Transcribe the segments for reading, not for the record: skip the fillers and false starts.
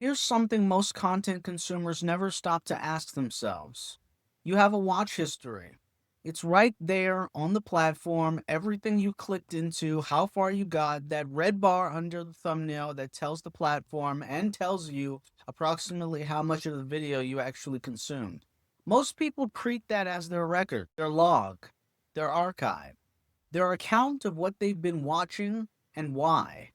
Here's something most content consumers never stop to ask themselves. You have a watch history. It's right there on the platform, everything you clicked into, how far you got, that red bar under the thumbnail that tells the platform and tells you approximately how much of the video you actually consumed. Most people treat that as their record, their log, their archive, their account of what they've been watching and why.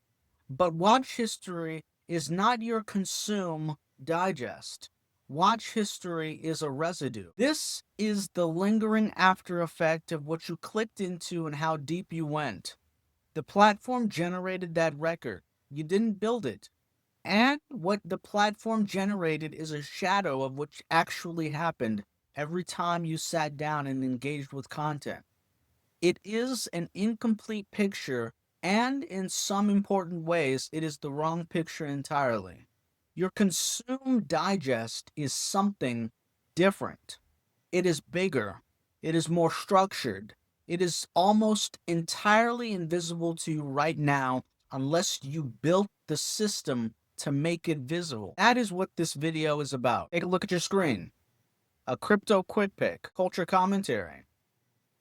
But watch history is not your consume digest. Watch history is a residue. This is the lingering after effect of what you clicked into and how deep you went. The platform generated that record. You didn't build it. And what the platform generated is a shadow of what actually happened every time you sat down and engaged with content. It is an incomplete picture, and in some important ways, it is the wrong picture entirely. Your consume digest is something different. It is bigger. It is more structured. It is almost entirely invisible to you right now unless you built the system to make it visible. That is what this video is about. Take a look at your screen. A crypto quick pick, culture commentary.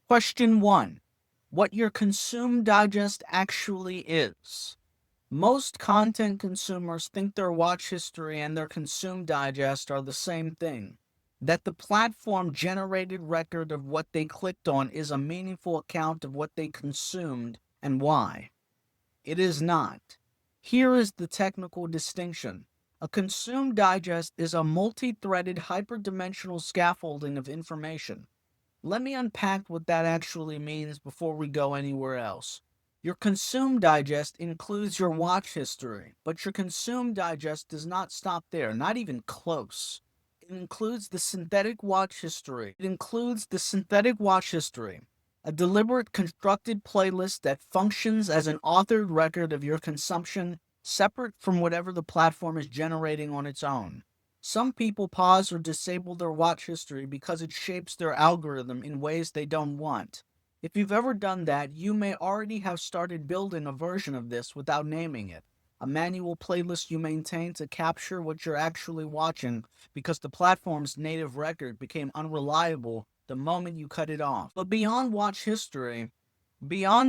Question 1. What your consume digest actually is. Most content consumers think their watch history and their consume digest are the same thing. That the platform generated record of what they clicked on is a meaningful account of what they consumed and why. It is not. Here is the technical distinction. A consume digest is a multi-threaded hyperdimensional scaffolding of information. Let me unpack what that actually means before we go anywhere else. Your consume digest includes your watch history, but your consume digest does not stop there, not even close. It includes the synthetic watch history. A deliberate constructed playlist that functions as an authored record of your consumption, separate from whatever the platform is generating on its own. Some people pause or disable their watch history because it shapes their algorithm in ways they don't want. If you've ever done that, you may already have started building a version of this without naming it. A manual playlist you maintain to capture what you're actually watching because the platform's native record became unreliable the moment you cut it off. But beyond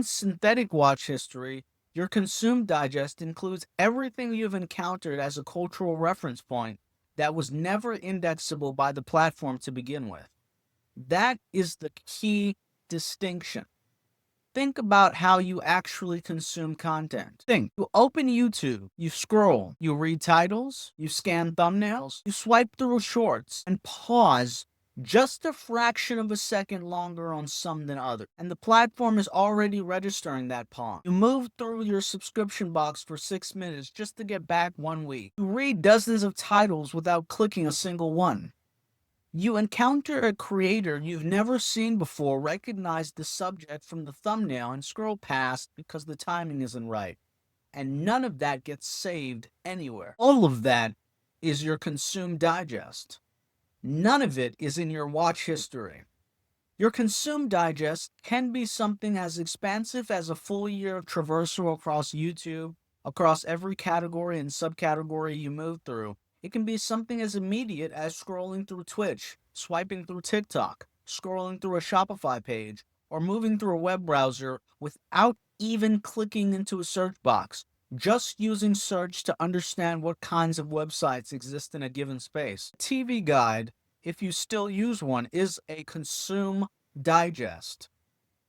synthetic watch history, your consume digest includes everything you've encountered as a cultural reference point that was never indexable by the platform to begin with. That is the key distinction. Think about how you actually consume content. Think, you open YouTube, you scroll, you read titles, you scan thumbnails, you swipe through shorts, and pause just a fraction of a second longer on some than others. And the platform is already registering that pause. You move through your subscription box for 6 minutes just to get back 1 week. You read dozens of titles without clicking a single one. You encounter a creator you've never seen before, recognize the subject from the thumbnail, and scroll past because the timing isn't right. And none of that gets saved anywhere. All of that is your consume digest. None of it is in your watch history. Your consume digest can be something as expansive as a full year of traversal across YouTube, across every category and subcategory you move through. It can be something as immediate as scrolling through Twitch, swiping through TikTok, scrolling through a Shopify page, or moving through a web browser without even clicking into a search box, just using search to understand what kinds of websites exist in a given space. A TV guide, if you still use one, is a consume digest.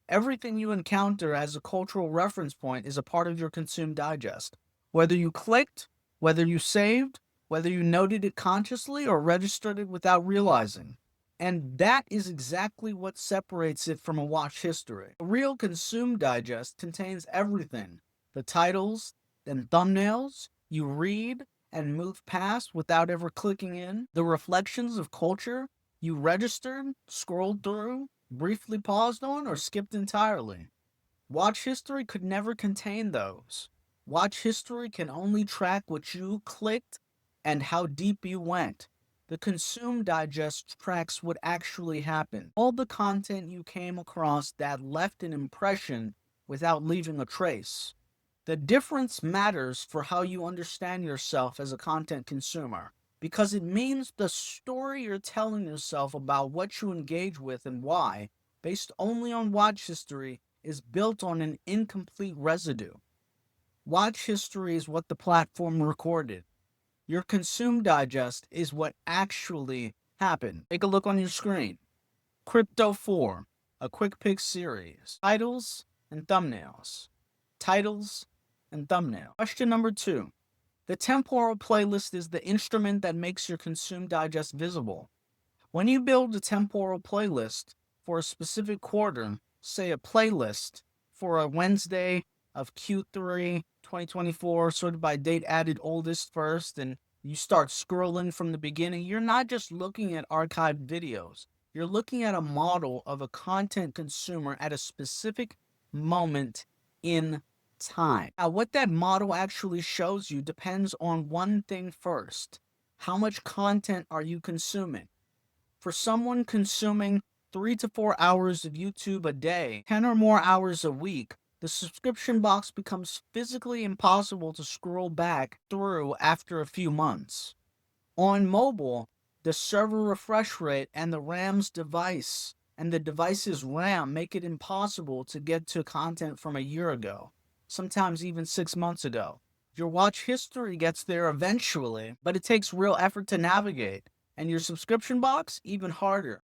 Everything you encounter as a cultural reference point is a part of your consume digest. Whether you clicked, whether you saved, whether you noted it consciously or registered it without realizing. And that is exactly what separates it from a watch history. A real consume digest contains everything: the titles and thumbnails you read and move past without ever clicking in, the reflections of culture you registered, scrolled through, briefly paused on, or skipped entirely. Watch history could never contain those. Watch history can only track what you clicked and how deep you went. The consume digest tracks what actually happened. All the content you came across that left an impression without leaving a trace. The difference matters for how you understand yourself as a content consumer because it means the story you're telling yourself about what you engage with and why, based only on watch history, is built on an incomplete residue. Watch history is what the platform recorded. Your consume digest is what actually happened. Take a look on your screen. Crypto 4, a quick pick series. Titles and thumbnails. Titles and thumbnail. Question number 2. The temporal playlist is the instrument that makes your consume digest visible. When you build a temporal playlist for a specific quarter, say a playlist for a Wednesday of Q3 2024, sorted by date added oldest first, and you start scrolling from the beginning, you're not just looking at archived videos. You're looking at a model of a content consumer at a specific moment in time. Now, what that model actually shows you depends on one thing first. How much content are you consuming? For someone consuming 3 to 4 hours of YouTube a day, 10 or more hours a week, the subscription box becomes physically impossible to scroll back through after a few months. On mobile, the server refresh rate and the device's RAM make it impossible to get to content from a year ago, sometimes even 6 months ago. Your watch history gets there eventually, but it takes real effort to navigate, and your subscription box even harder.